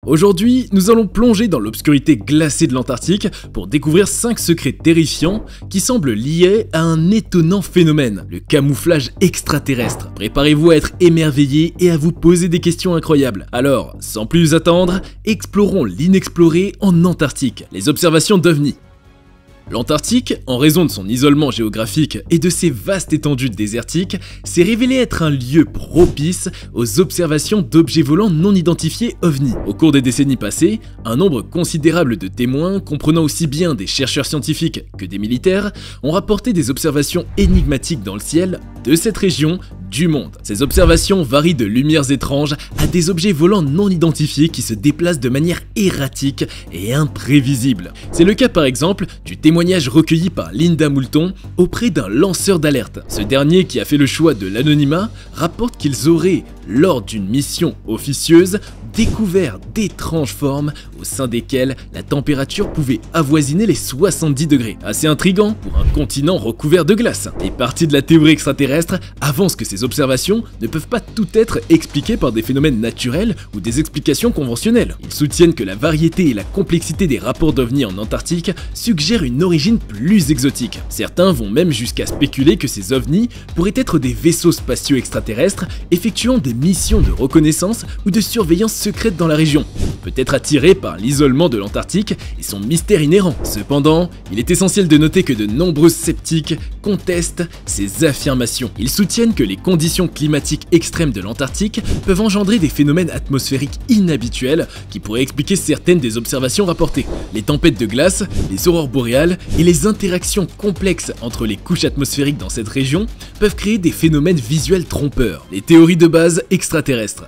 Aujourd'hui, nous allons plonger dans l'obscurité glacée de l'Antarctique pour découvrir 5 secrets terrifiants qui semblent liés à un étonnant phénomène, le camouflage extraterrestre. Préparez-vous à être émerveillés et à vous poser des questions incroyables. Alors, sans plus attendre, explorons l'inexploré en Antarctique, les observations d'OVNI. L'Antarctique, en raison de son isolement géographique et de ses vastes étendues désertiques, s'est révélé être un lieu propice aux observations d'objets volants non identifiés OVNI. Au cours des décennies passées, un nombre considérable de témoins, comprenant aussi bien des chercheurs scientifiques que des militaires, ont rapporté des observations énigmatiques dans le ciel de cette région du monde. Ces observations varient de lumières étranges à des objets volants non identifiés qui se déplacent de manière erratique et imprévisible. C'est le cas par exemple du témoignage recueilli par Linda Moulton auprès d'un lanceur d'alerte. Ce dernier, qui a fait le choix de l'anonymat, rapporte qu'ils auraient, lors d'une mission officieuse, découvert d'étranges formes au sein desquelles la température pouvait avoisiner les 70 degrés. Assez intriguant pour un continent recouvert de glace. Les parties de la théorie extraterrestre avancent que ces observations ne peuvent pas toutes être expliquées par des phénomènes naturels ou des explications conventionnelles. Ils soutiennent que la variété et la complexité des rapports d'OVNI en Antarctique suggèrent une origine plus exotique. Certains vont même jusqu'à spéculer que ces OVNI pourraient être des vaisseaux spatiaux extraterrestres effectuant des missions de reconnaissance ou de surveillance secrète dans la région, peut-être attirés par l'isolement de l'Antarctique et son mystère inhérent. Cependant, il est essentiel de noter que de nombreux sceptiques contestent ces affirmations. Ils soutiennent que les conditions climatiques extrêmes de l'Antarctique peuvent engendrer des phénomènes atmosphériques inhabituels qui pourraient expliquer certaines des observations rapportées. Les tempêtes de glace, les aurores boréales et les interactions complexes entre les couches atmosphériques dans cette région peuvent créer des phénomènes visuels trompeurs. Les théories de base extraterrestres.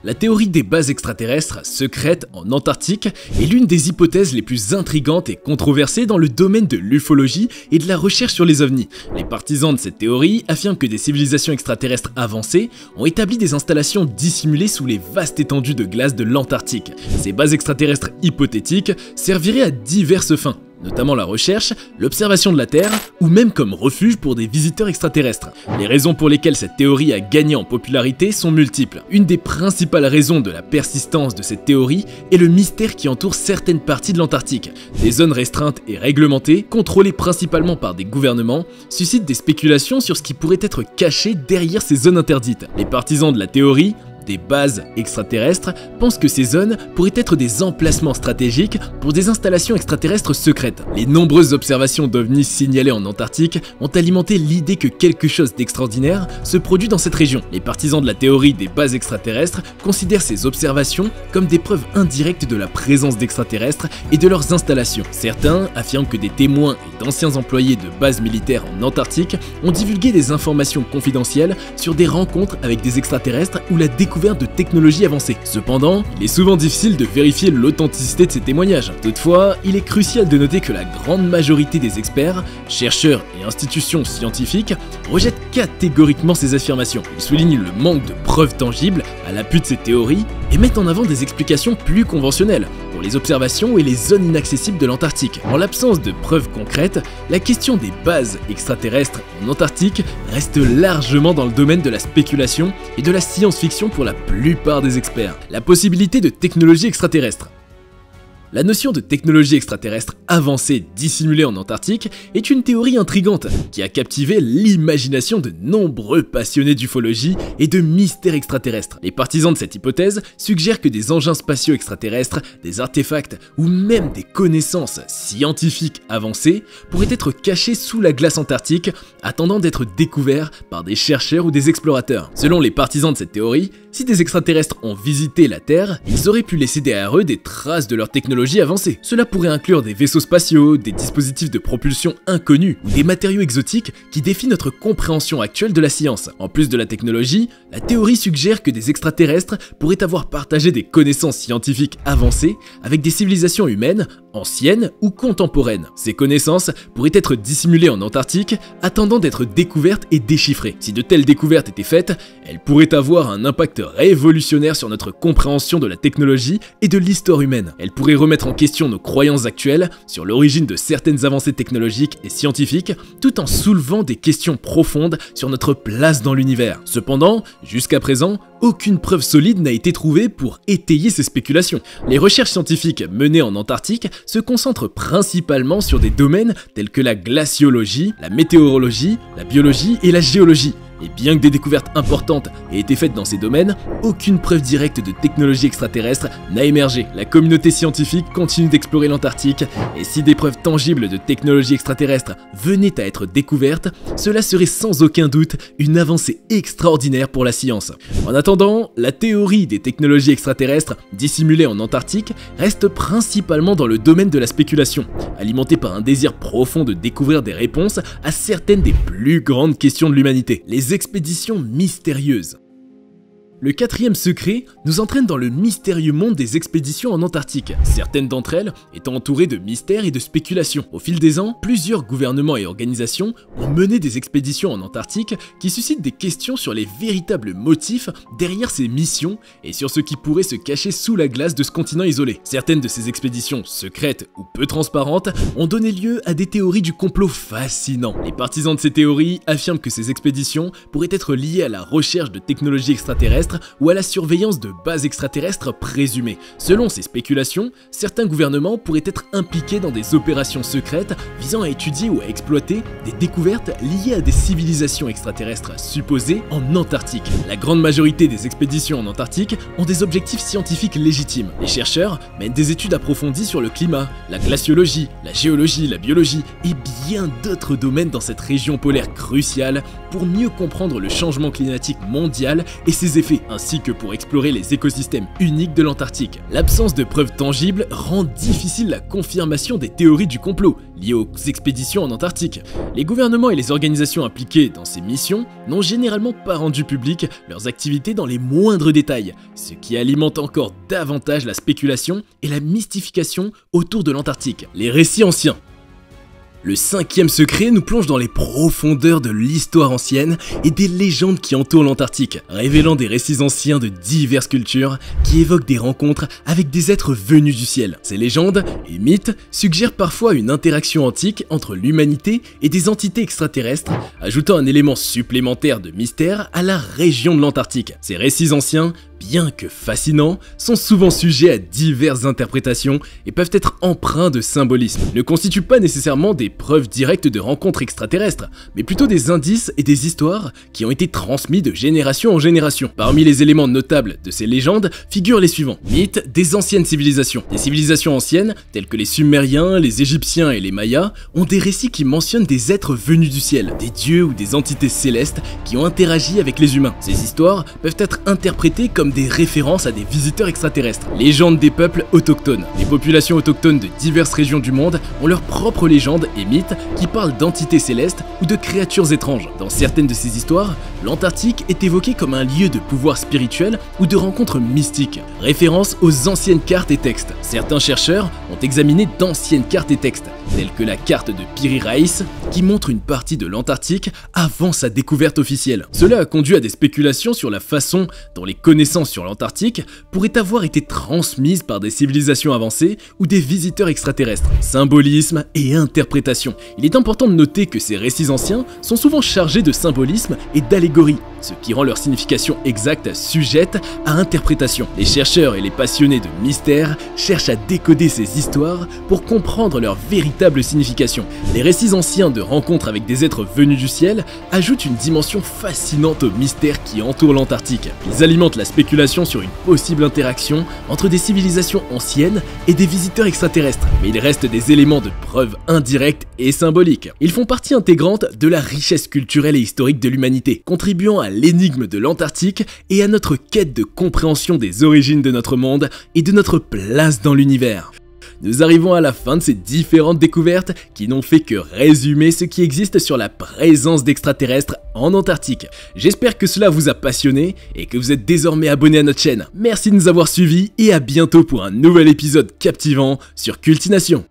La théorie des bases extraterrestres secrètes en Antarctique est l'une des hypothèses les plus intrigantes et controversées dans le domaine de l'ufologie et de la recherche sur les ovnis. Les partisans de cette théorie affirment que des civilisations extraterrestres avancées ont établi des installations dissimulées sous les vastes étendues de glace de l'Antarctique. Ces bases extraterrestres hypothétiques serviraient à diverses fins, notamment la recherche, l'observation de la Terre, ou même comme refuge pour des visiteurs extraterrestres. Les raisons pour lesquelles cette théorie a gagné en popularité sont multiples. Une des principales raisons de la persistance de cette théorie est le mystère qui entoure certaines parties de l'Antarctique. Des zones restreintes et réglementées, contrôlées principalement par des gouvernements, suscitent des spéculations sur ce qui pourrait être caché derrière ces zones interdites. Les partisans de la théorie des bases extraterrestres pensent que ces zones pourraient être des emplacements stratégiques pour des installations extraterrestres secrètes. Les nombreuses observations d'OVNI signalées en Antarctique ont alimenté l'idée que quelque chose d'extraordinaire se produit dans cette région. Les partisans de la théorie des bases extraterrestres considèrent ces observations comme des preuves indirectes de la présence d'extraterrestres et de leurs installations. Certains affirment que des témoins et d'anciens employés de bases militaires en Antarctique ont divulgué des informations confidentielles sur des rencontres avec des extraterrestres ou la découverte de technologies avancées. Cependant, il est souvent difficile de vérifier l'authenticité de ces témoignages. Toutefois, il est crucial de noter que la grande majorité des experts, chercheurs et institutions scientifiques rejettent catégoriquement ces affirmations. Ils soulignent le manque de preuves tangibles à l'appui de ces théories et mettent en avant des explications plus conventionnelles pour les observations et les zones inaccessibles de l'Antarctique. En l'absence de preuves concrètes, la question des bases extraterrestres en Antarctique reste largement dans le domaine de la spéculation et de la science-fiction pour la plupart des experts. La possibilité de technologie extraterrestre. La notion de technologie extraterrestre avancée dissimulée en Antarctique est une théorie intrigante qui a captivé l'imagination de nombreux passionnés d'ufologie et de mystères extraterrestres. Les partisans de cette hypothèse suggèrent que des engins spatiaux extraterrestres, des artefacts ou même des connaissances scientifiques avancées pourraient être cachés sous la glace antarctique, attendant d'être découverts par des chercheurs ou des explorateurs. Selon les partisans de cette théorie, si des extraterrestres ont visité la Terre, ils auraient pu laisser derrière eux des traces de leur technologie avancée. Cela pourrait inclure des vaisseaux spatiaux, des dispositifs de propulsion inconnus ou des matériaux exotiques qui défient notre compréhension actuelle de la science. En plus de la technologie, la théorie suggère que des extraterrestres pourraient avoir partagé des connaissances scientifiques avancées avec des civilisations humaines, anciennes ou contemporaines. Ces connaissances pourraient être dissimulées en Antarctique, attendant d'être découvertes et déchiffrées. Si de telles découvertes étaient faites, elles pourraient avoir un impact révolutionnaire sur notre compréhension de la technologie et de l'histoire humaine. Elles pourraient remettre remettre en question nos croyances actuelles sur l'origine de certaines avancées technologiques et scientifiques, tout en soulevant des questions profondes sur notre place dans l'univers. Cependant, jusqu'à présent, aucune preuve solide n'a été trouvée pour étayer ces spéculations. Les recherches scientifiques menées en Antarctique se concentrent principalement sur des domaines tels que la glaciologie, la météorologie, la biologie et la géologie. Et bien que des découvertes importantes aient été faites dans ces domaines, aucune preuve directe de technologie extraterrestre n'a émergé. La communauté scientifique continue d'explorer l'Antarctique, et si des preuves tangibles de technologie extraterrestre venaient à être découvertes, cela serait sans aucun doute une avancée extraordinaire pour la science. En attendant, la théorie des technologies extraterrestres dissimulées en Antarctique reste principalement dans le domaine de la spéculation, alimentée par un désir profond de découvrir des réponses à certaines des plus grandes questions de l'humanité. Les expéditions mystérieuses. Le quatrième secret nous entraîne dans le mystérieux monde des expéditions en Antarctique, certaines d'entre elles étant entourées de mystères et de spéculations. Au fil des ans, plusieurs gouvernements et organisations ont mené des expéditions en Antarctique qui suscitent des questions sur les véritables motifs derrière ces missions et sur ce qui pourrait se cacher sous la glace de ce continent isolé. Certaines de ces expéditions, secrètes ou peu transparentes, ont donné lieu à des théories du complot fascinants. Les partisans de ces théories affirment que ces expéditions pourraient être liées à la recherche de technologies extraterrestres ou à la surveillance de bases extraterrestres présumées. Selon ces spéculations, certains gouvernements pourraient être impliqués dans des opérations secrètes visant à étudier ou à exploiter des découvertes liées à des civilisations extraterrestres supposées en Antarctique. La grande majorité des expéditions en Antarctique ont des objectifs scientifiques légitimes. Les chercheurs mènent des études approfondies sur le climat, la glaciologie, la géologie, la biologie et bien d'autres domaines dans cette région polaire cruciale pour mieux comprendre le changement climatique mondial et ses effets, ainsi que pour explorer les écosystèmes uniques de l'Antarctique. L'absence de preuves tangibles rend difficile la confirmation des théories du complot liées aux expéditions en Antarctique. Les gouvernements et les organisations impliquées dans ces missions n'ont généralement pas rendu publiques leurs activités dans les moindres détails, ce qui alimente encore davantage la spéculation et la mystification autour de l'Antarctique. Les récits anciens. Le cinquième secret nous plonge dans les profondeurs de l'histoire ancienne et des légendes qui entourent l'Antarctique, révélant des récits anciens de diverses cultures qui évoquent des rencontres avec des êtres venus du ciel. Ces légendes et mythes suggèrent parfois une interaction antique entre l'humanité et des entités extraterrestres, ajoutant un élément supplémentaire de mystère à la région de l'Antarctique. Ces récits anciens, bien que fascinants, sont souvent sujets à diverses interprétations et peuvent être empreints de symbolisme. Ils ne constituent pas nécessairement des preuves directes de rencontres extraterrestres, mais plutôt des indices et des histoires qui ont été transmis de génération en génération. Parmi les éléments notables de ces légendes figurent les suivants. Mythes des anciennes civilisations. Les civilisations anciennes, telles que les Sumériens, les Égyptiens et les Mayas, ont des récits qui mentionnent des êtres venus du ciel, des dieux ou des entités célestes qui ont interagi avec les humains. Ces histoires peuvent être interprétées comme des références à des visiteurs extraterrestres. Légendes des peuples autochtones. Les populations autochtones de diverses régions du monde ont leurs propres légendes et mythes qui parlent d'entités célestes ou de créatures étranges. Dans certaines de ces histoires, l'Antarctique est évoqué comme un lieu de pouvoir spirituel ou de rencontres mystiques. Référence aux anciennes cartes et textes. Certains chercheurs ont examiné d'anciennes cartes et textes, telles que la carte de Piri Reis, qui montre une partie de l'Antarctique avant sa découverte officielle. Cela a conduit à des spéculations sur la façon dont les connaissances sur l'Antarctique pourraient avoir été transmises par des civilisations avancées ou des visiteurs extraterrestres. Symbolisme et interprétation. Il est important de noter que ces récits anciens sont souvent chargés de symbolisme et d'allégorie, ce qui rend leur signification exacte sujette à interprétation. Les chercheurs et les passionnés de mystère cherchent à décoder ces histoires pour comprendre leur véritable signification. Les récits anciens de rencontres avec des êtres venus du ciel ajoutent une dimension fascinante au mystère qui entoure l'Antarctique. Ils alimentent la spéculation sur une possible interaction entre des civilisations anciennes et des visiteurs extraterrestres, mais ils restent des éléments de preuve indirects et symboliques. Ils font partie intégrante de la richesse culturelle et historique de l'humanité, contribuant à l'énigme de l'Antarctique et à notre quête de compréhension des origines de notre monde et de notre place dans l'univers. Nous arrivons à la fin de ces différentes découvertes qui n'ont fait que résumer ce qui existe sur la présence d'extraterrestres en Antarctique. J'espère que cela vous a passionné et que vous êtes désormais abonné à notre chaîne. Merci de nous avoir suivis et à bientôt pour un nouvel épisode captivant sur Cultination.